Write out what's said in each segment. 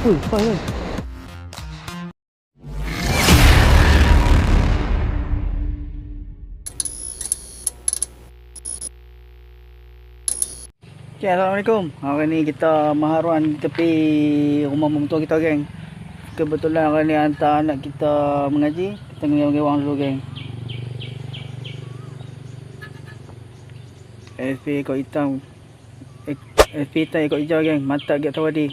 Ui, faham. Okay, Assalamualaikum. Hari ni kita maharuan di tepi rumah mertua kita, geng. Kebetulan hari ni hantar anak kita mengaji. Kita kena bagi wang dulu, geng. SP ikut hitam. SP hitam ikut hijau, geng. Mantap gap tawadi.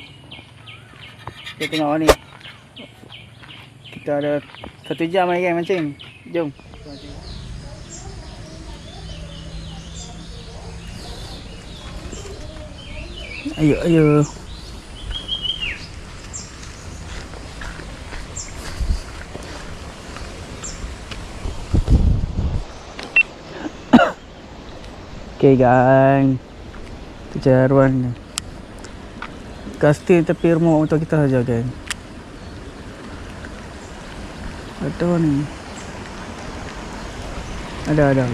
Kita tengok ni. Kita ada 1 jam lagi, geng, mancing. Jom. Ayo, ayo. Okay, gang. Kejaruan. Casting tepi rumah untuk kita saja, gang. Ada ni. Ada.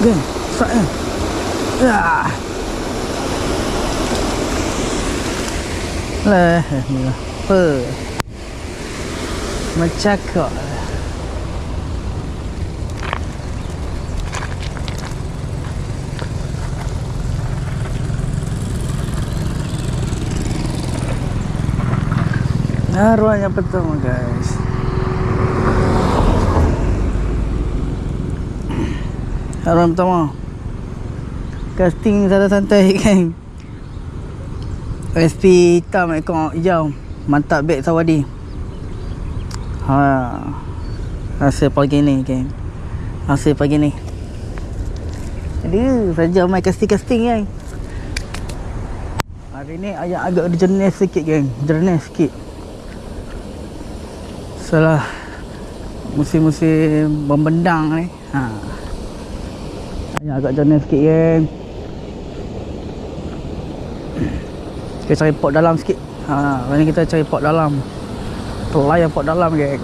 Geng, sak eh. Ya. Lah, ni apa? Mencakap. Ruang yang pertama, guys. Ruang pertama. Casting santai-santai, kan. SP hitam ekor hijau. Mantap beg tawadi. Hasil pagi ni, kan. Hasil pagi ni. Aduh, saja main casting-casting, kan. Hari ni agak jenis sikit, geng. Jenis sikit. Salah musim-musim membendang ni. Agak jenis sikit, geng. Kita cari pot dalam sikit. Hari ni kita cari pot dalam. Layan pot dalam, geng.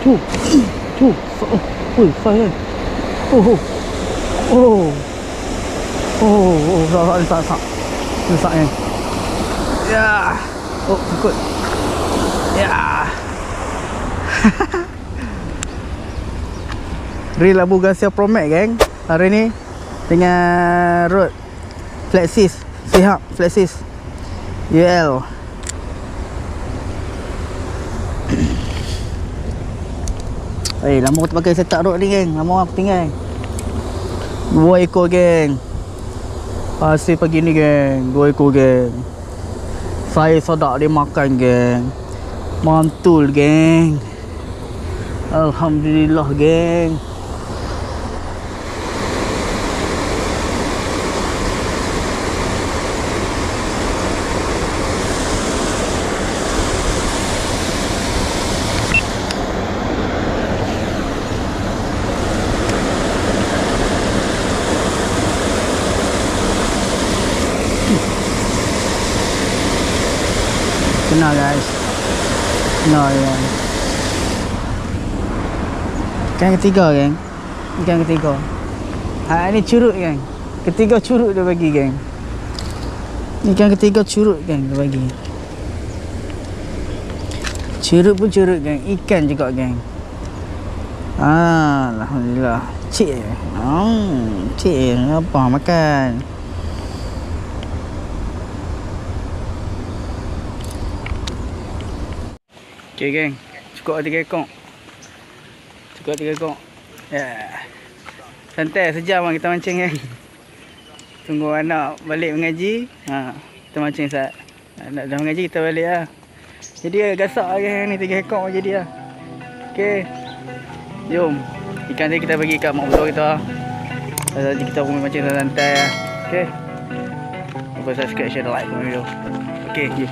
Tu. Ui, faham. Sak. Ya. Oh, ikut. Ya. Real Abu Garcia Pro Max, geng. Hari ni dengan road Flexis, Sihab Flexis UL. Lama aku tak pakai setup road ni, geng. Lama aku tinggal. 2 ekor, geng. Hasil pagi ni, geng. 2 ekor, geng. Saya sedap dia makan, geng. Mantul, geng. Alhamdulillah, geng. Kena, guys. Kena, geng. Ikan ketiga, geng. Ikan ketiga. Ni curut, geng. Ketiga curut dia bagi, geng. Ikan ketiga curut, geng, dia bagi. Curut pun curut, geng. Ikan juga, geng. Alhamdulillah. Cik. Cik apa makan? Okay geng, cukup 3 ekor. Cukup 3 ekor. Ya. Santai sejam lah kita mancing geng. Tunggu anak balik mengaji. Kita mancing sat. Anak dah mengaji kita balik lah. Jadi gasak lah geng ni 3 ekor jadi lah. Okay. Jom. Ikan tadi kita bagi kat mak betul kita. Tadi kita pun mancing santai lah. Okay. Lupa subscribe, share, like video. Okay, jom.